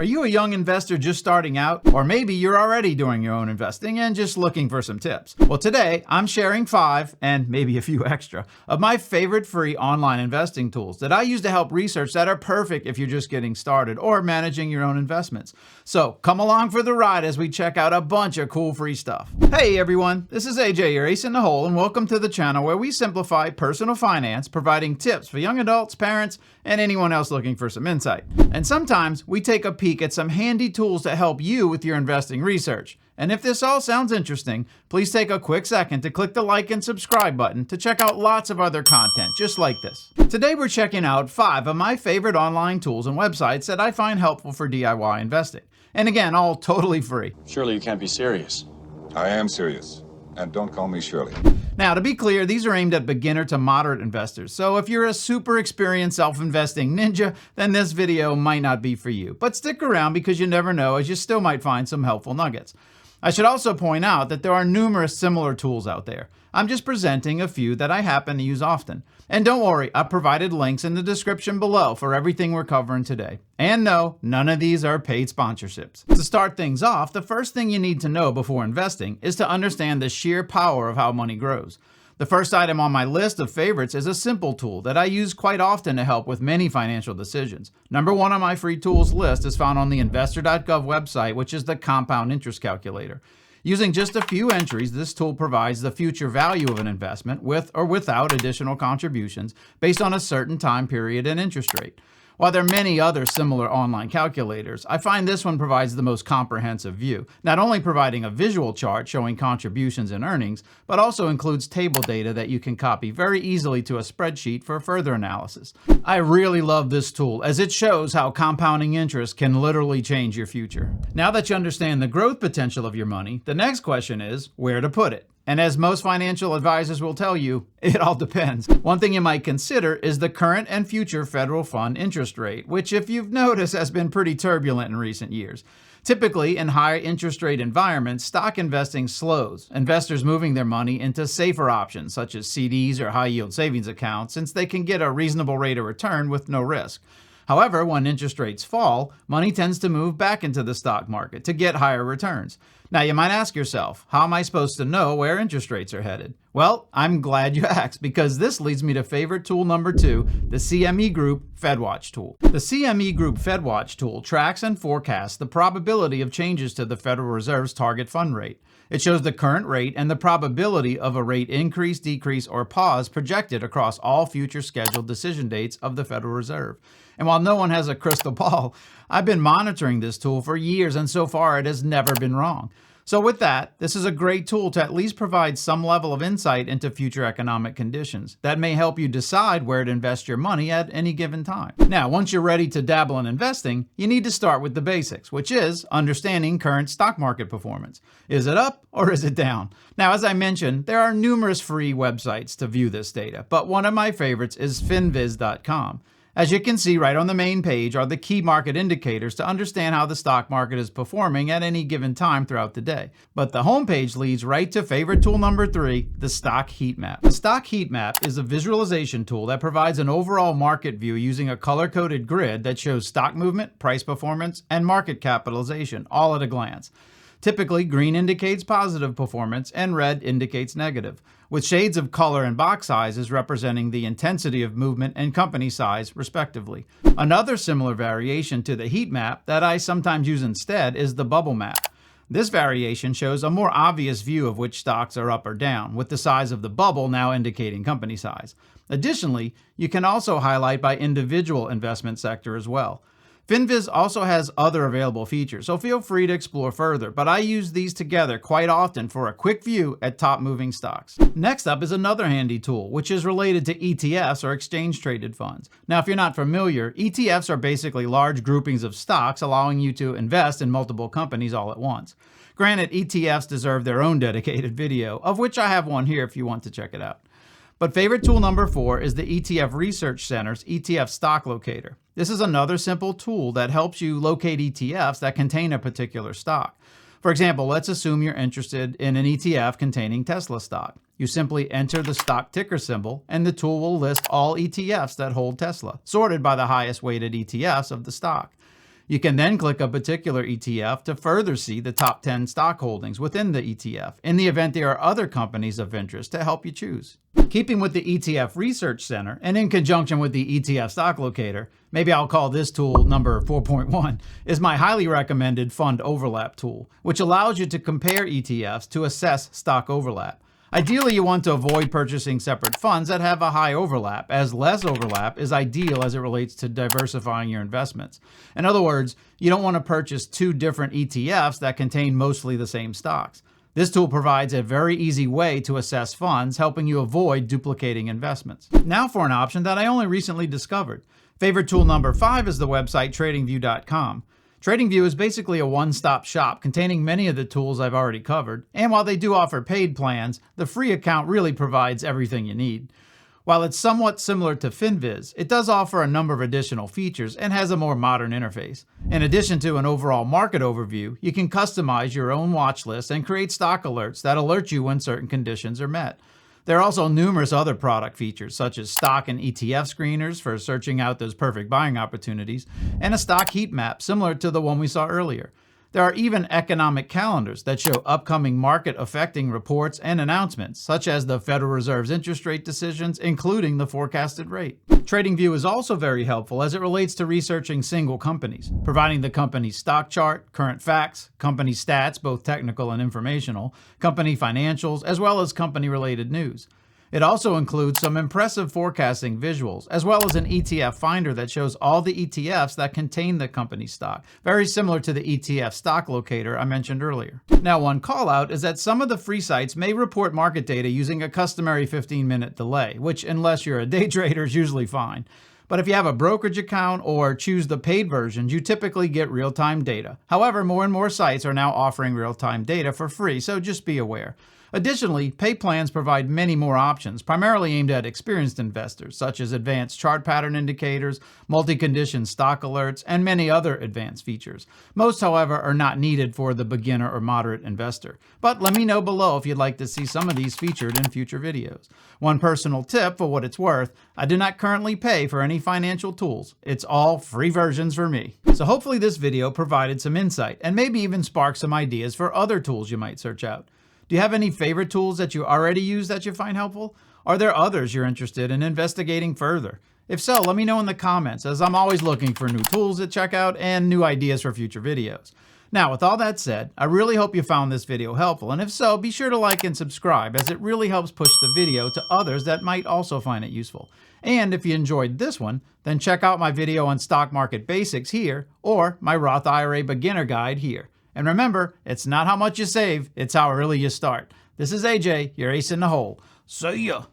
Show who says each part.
Speaker 1: Are you a young investor just starting out? Or maybe you're already doing your own investing and just looking for some tips? Well, today I'm sharing 5, and maybe a few extra, of my favorite free online investing tools that I use to help research that are perfect if you're just getting started or managing your own investments. So come along for the ride as we check out a bunch of cool free stuff. Hey everyone, this is AJ, your ace in the hole, and welcome to the channel where we simplify personal finance, providing tips for young adults, parents, and anyone else looking for some insight. And sometimes we take a peek at some handy tools to help you with your investing research. And if this all sounds interesting, please take a quick second to click the like and subscribe button to check out lots of other content just like this. Today we're checking out 5 of my favorite online tools and websites that I find helpful for DIY investing. And again, all totally free.
Speaker 2: Surely you can't be serious.
Speaker 3: I am serious. And don't call me Shirley.
Speaker 1: Now, to be clear, these are aimed at beginner to moderate investors. So if you're a super experienced self-investing ninja, then this video might not be for you. But stick around because you never know, as you still might find some helpful nuggets. I should also point out that there are numerous similar tools out there. I'm just presenting a few that I happen to use often. And don't worry, I've provided links in the description below for everything we're covering today. And no, none of these are paid sponsorships. To start things off, the first thing you need to know before investing is to understand the sheer power of how money grows. The first item on my list of favorites is a simple tool that I use quite often to help with many financial decisions. Number 1 on my free tools list is found on the investor.gov website, which is the compound interest calculator. Using just a few entries, this tool provides the future value of an investment with or without additional contributions based on a certain time period and interest rate. While there are many other similar online calculators, I find this one provides the most comprehensive view, not only providing a visual chart showing contributions and earnings, but also includes table data that you can copy very easily to a spreadsheet for further analysis. I really love this tool as it shows how compounding interest can literally change your future. Now that you understand the growth potential of your money, the next question is where to put it. And as most financial advisors will tell you, it all depends. One thing you might consider is the current and future federal fund interest rate, which if you've noticed has been pretty turbulent in recent years. Typically, in higher interest rate environments, stock investing slows, investors moving their money into safer options such as CDs or high-yield savings accounts since they can get a reasonable rate of return with no risk. However, when interest rates fall, money tends to move back into the stock market to get higher returns. Now, you might ask yourself, how am I supposed to know where interest rates are headed? Well, I'm glad you asked because this leads me to favorite tool number 2, the CME Group FedWatch tool. The CME Group FedWatch tool tracks and forecasts the probability of changes to the Federal Reserve's target fund rate. It shows the current rate and the probability of a rate increase, decrease, or pause projected across all future scheduled decision dates of the Federal Reserve. And while no one has a crystal ball, I've been monitoring this tool for years and so far it has never been wrong. So with that, this is a great tool to at least provide some level of insight into future economic conditions that may help you decide where to invest your money at any given time. Now, once you're ready to dabble in investing, you need to start with the basics, which is understanding current stock market performance. Is it up or is it down? Now, as I mentioned, there are numerous free websites to view this data, but one of my favorites is finviz.com. As you can see right on the main page are the key market indicators to understand how the stock market is performing at any given time throughout the day. But the homepage leads right to favorite tool number 3, the stock heat map. The stock heat map is a visualization tool that provides an overall market view using a color-coded grid that shows stock movement, price performance, and market capitalization all at a glance. Typically, green indicates positive performance and red indicates negative, with shades of color and box sizes representing the intensity of movement and company size, respectively. Another similar variation to the heat map that I sometimes use instead is the bubble map. This variation shows a more obvious view of which stocks are up or down, with the size of the bubble now indicating company size. Additionally, you can also highlight by individual investment sector as well. FinViz also has other available features, so feel free to explore further, but I use these together quite often for a quick view at top moving stocks. Next up is another handy tool, which is related to ETFs or exchange traded funds. Now, if you're not familiar, ETFs are basically large groupings of stocks allowing you to invest in multiple companies all at once. Granted, ETFs deserve their own dedicated video, of which I have one here if you want to check it out. But favorite tool number 4 is the ETF Research Center's ETF Stock Locator. This is another simple tool that helps you locate ETFs that contain a particular stock. For example, let's assume you're interested in an ETF containing Tesla stock. You simply enter the stock ticker symbol and the tool will list all ETFs that hold Tesla, sorted by the highest weighted ETFs of the stock. You can then click a particular ETF to further see the top 10 stock holdings within the ETF, in the event there are other companies of interest to help you choose. Keeping with the ETF Research Center, and in conjunction with the ETF Stock Locator, maybe I'll call this tool number 4.1, is my highly recommended Fund Overlap tool, which allows you to compare ETFs to assess stock overlap. Ideally, you want to avoid purchasing separate funds that have a high overlap, as less overlap is ideal as it relates to diversifying your investments. In other words, you don't want to purchase two different ETFs that contain mostly the same stocks. This tool provides a very easy way to assess funds, helping you avoid duplicating investments. Now for an option that I only recently discovered. Favorite tool number 5 is the website TradingView.com. TradingView is basically a one-stop shop containing many of the tools I've already covered, and while they do offer paid plans, the free account really provides everything you need. While it's somewhat similar to FinViz, it does offer a number of additional features and has a more modern interface. In addition to an overall market overview, you can customize your own watch list and create stock alerts that alert you when certain conditions are met. There are also numerous other product features, such as stock and ETF screeners for searching out those perfect buying opportunities, and a stock heat map similar to the one we saw earlier. There are even economic calendars that show upcoming market-affecting reports and announcements, such as the Federal Reserve's interest rate decisions, including the forecasted rate. TradingView is also very helpful as it relates to researching single companies, providing the company's stock chart, current facts, company stats, both technical and informational, company financials, as well as company-related news. It also includes some impressive forecasting visuals, as well as an ETF finder that shows all the ETFs that contain the company's stock, very similar to the ETF stock locator I mentioned earlier. Now, one call out is that some of the free sites may report market data using a customary 15-minute delay, which, unless you're a day trader, is usually fine. But if you have a brokerage account or choose the paid versions, you typically get real-time data. However, more and more sites are now offering real-time data for free, so just be aware. Additionally, pay plans provide many more options, primarily aimed at experienced investors, such as advanced chart pattern indicators, multi-condition stock alerts, and many other advanced features. Most, however, are not needed for the beginner or moderate investor. But let me know below if you'd like to see some of these featured in future videos. One personal tip, for what it's worth, I do not currently pay for any financial tools. It's all free versions for me. So hopefully this video provided some insight and maybe even sparked some ideas for other tools you might search out. Do you have any favorite tools that you already use that you find helpful? Are there others you're interested in investigating further? If so, let me know in the comments, as I'm always looking for new tools to check out and new ideas for future videos. Now, with all that said, I really hope you found this video helpful, and if so, be sure to like and subscribe, as it really helps push the video to others that might also find it useful. And if you enjoyed this one, then check out my video on stock market basics here, or my Roth IRA beginner guide here. And remember, it's not how much you save, it's how early you start. This is AJ, your ace in the hole. See ya!